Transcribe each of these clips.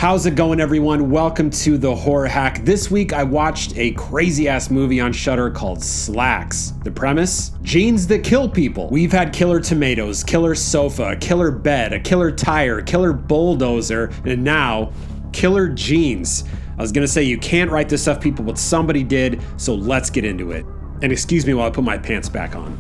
How's it going, everyone? Welcome to the Horror Hack. This week I watched a crazy ass movie on Shudder called Slaxx. The premise? Jeans that kill people. We've had killer tomatoes, killer sofa, a killer bed, a killer tire, killer bulldozer, and now killer jeans. I was gonna say you can't write this stuff, people, but somebody did, so let's get into it. And excuse me while I put my pants back on.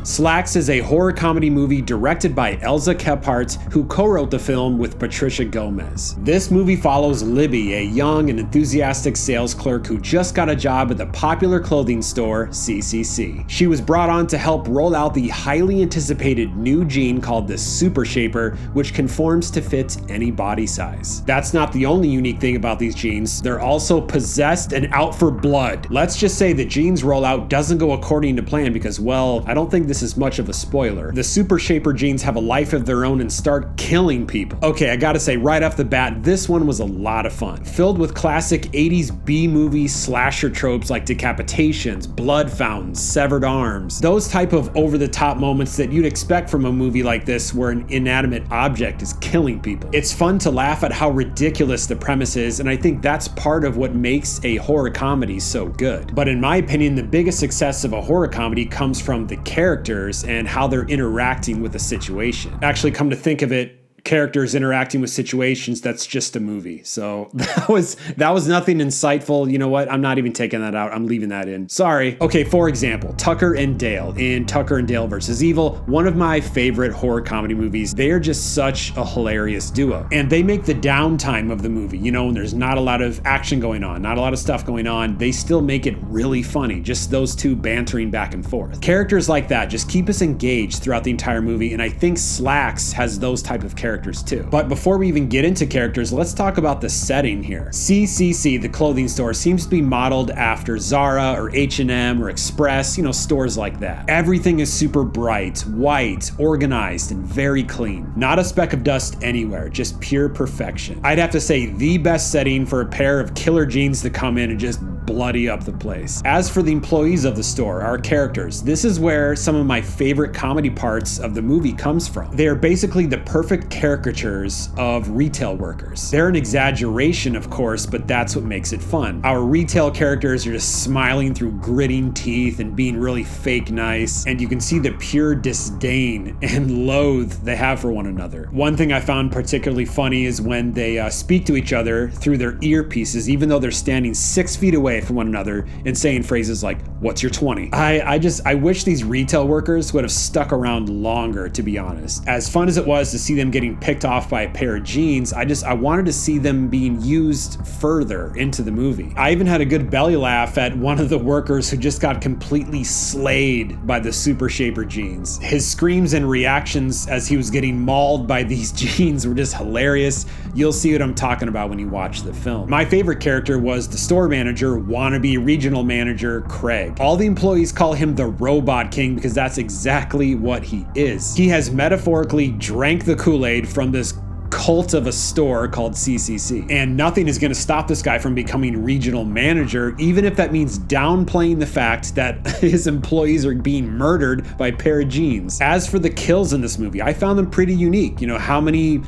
Slaxx is a horror comedy movie directed by Elza Kephart, who co-wrote the film with Patricia Gomez. This movie follows Libby, a young and enthusiastic sales clerk who just got a job at the popular clothing store CCC. She was brought on to help roll out the highly anticipated new jean called the Super Shaper, which conforms to fit any body size. That's not the only unique thing about these jeans. They're also possessed and out for blood. Let's just say the jeans rollout doesn't go according to plan because, well, I don't think this is much of a spoiler. The Super Shaper jeans have a life of their own and start killing people. Okay, I gotta say right off the bat, this one was a lot of fun. Filled with classic 80s B-movie slasher tropes like decapitations, blood fountains, severed arms. Those type of over-the-top moments that you'd expect from a movie like this where an inanimate object is killing people. It's fun to laugh at how ridiculous the premise is, and I think that's part of what makes a horror comedy so good. But in my opinion, the biggest success of a horror comedy comes from the characters and how they're interacting with the situation. Actually, come to think of it, characters interacting with situations, that's just a movie. So that was nothing insightful. You know what? I'm not even taking that out. I'm leaving that in. Sorry. Okay, for example, Tucker and Dale in Tucker and Dale vs. Evil, one of my favorite horror comedy movies. They are just such a hilarious duo. And they make the downtime of the movie, you know, when there's not a lot of action going on, not a lot of stuff going on, they still make it really funny. Just those two bantering back and forth. Characters like that just keep us engaged throughout the entire movie, and I think Slaxx has those type of characters too. But before we even get into characters, let's talk about the setting here. CCC, the clothing store, seems to be modeled after Zara or H&M or Express, you know, stores like that. Everything is super bright, white, organized, and very clean. Not a speck of dust anywhere, just pure perfection. I'd have to say the best setting for a pair of killer jeans to come in and just bloody up the place. As for the employees of the store, our characters, this is where some of my favorite comedy parts of the movie comes from. They are basically the perfect caricatures of retail workers. They're an exaggeration, of course, but that's what makes it fun. Our retail characters are just smiling through gritting teeth and being really fake nice, and you can see the pure disdain and loathe they have for one another. One thing I found particularly funny is when they speak to each other through their earpieces, even though they're standing 6 feet away from one another and saying phrases like, "What's your 20?" I wish these retail workers would have stuck around longer, to be honest. As fun as it was to see them getting picked off by a pair of jeans, I wanted to see them being used further into the movie. I even had a good belly laugh at one of the workers who just got completely slayed by the Super Shaper jeans. His screams and reactions as he was getting mauled by these jeans were just hilarious. You'll see what I'm talking about when you watch the film. My favorite character was the store manager, wannabe regional manager Craig. All the employees call him the Robot King because that's exactly what he is. He has metaphorically drank the Kool-Aid from this cult of a store called CCC. And nothing is going to stop this guy from becoming regional manager, even if that means downplaying the fact that his employees are being murdered by a pair of jeans. As for the kills in this movie, I found them pretty unique. You know, how many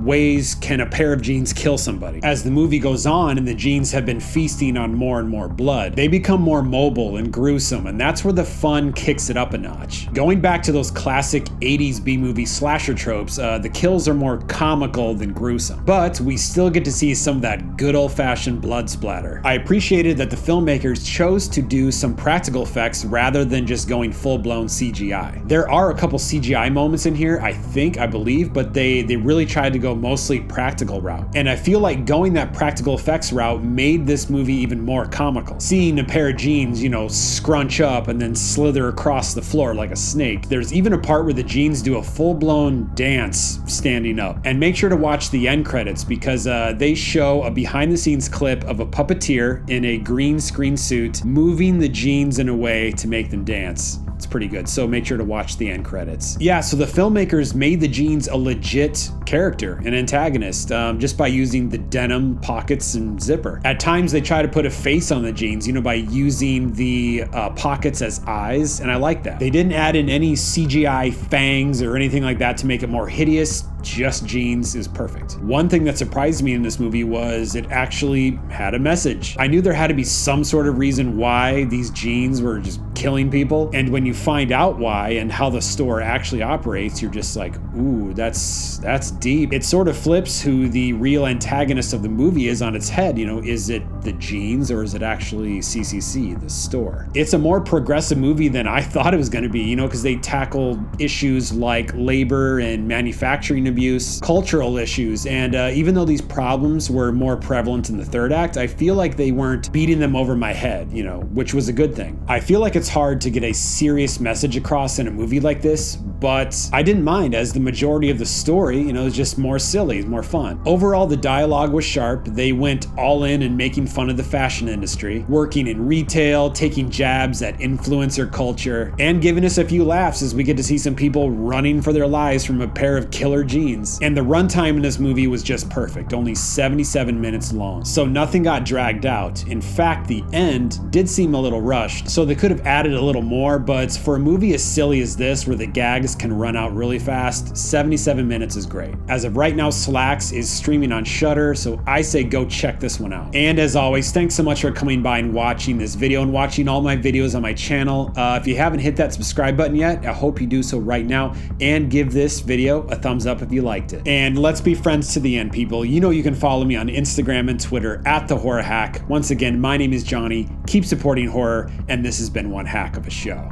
ways can a pair of jeans kill somebody? As the movie goes on and the jeans have been feasting on more and more blood, they become more mobile and gruesome, and that's where the fun kicks it up a notch. Going back to those classic 80s B-movie slasher tropes, the kills are more comical than gruesome, but we still get to see some of that good old-fashioned blood splatter. I appreciated that the filmmakers chose to do some practical effects rather than just going full-blown CGI. There are a couple CGI moments in here, I believe, but they really tried to go mostly practical route. And I feel like going that practical effects route made this movie even more comical. Seeing a pair of jeans, you know, scrunch up and then slither across the floor like a snake. There's even a part where the jeans do a full-blown dance standing up. And make sure to watch the end credits because they show a behind-the-scenes clip of a puppeteer in a green screen suit moving the jeans in a way to make them dance. It's pretty good, so make sure to watch the end credits. Yeah, so the filmmakers made the jeans a legit character, an antagonist, just by using the denim pockets and zipper. At times they try to put a face on the jeans, by using the pockets as eyes, and I like that. They didn't add in any CGI fangs or anything like that to make it more hideous. Just jeans is perfect. One thing that surprised me in this movie was it actually had a message. I knew there had to be some sort of reason why these jeans were just killing people, and when you find out why and how the store actually operates, you're just like, ooh, that's deep. It sort of flips who the real antagonist of the movie is on its head. Is it the jeans or is it actually CCC, the store? It's a more progressive movie than I thought it was going to be, because they tackle issues like labor and manufacturing abuse, cultural issues, and even though these problems were more prevalent in the third act, I feel like they weren't beating them over my head, which was a good thing. I feel like it's hard to get a serious message across in a movie like this, but I didn't mind, as the majority of the story, is just more silly, more fun. Overall, the dialogue was sharp. They went all in and making fun of the fashion industry, working in retail, taking jabs at influencer culture, and giving us a few laughs as we get to see some people running for their lives from a pair of killer jeans. And the runtime in this movie was just perfect, only 77 minutes long, so nothing got dragged out. In fact, the end did seem a little rushed, so they could have added a little more, but for a movie as silly as this, where the gags can run out really fast, 77 minutes is great. As of right now, Slaxx is streaming on Shudder, so I say go check this one out. And as always, thanks so much for coming by and watching this video and watching all my videos on my channel. If you haven't hit that subscribe button yet, I hope you do so right now, and give this video a thumbs up if you liked it. And let's be friends to the end, people. You can follow me on Instagram and Twitter at The Horror Hack. Once again, my name is Johnny. Keep supporting horror, and this has been one hack of a show.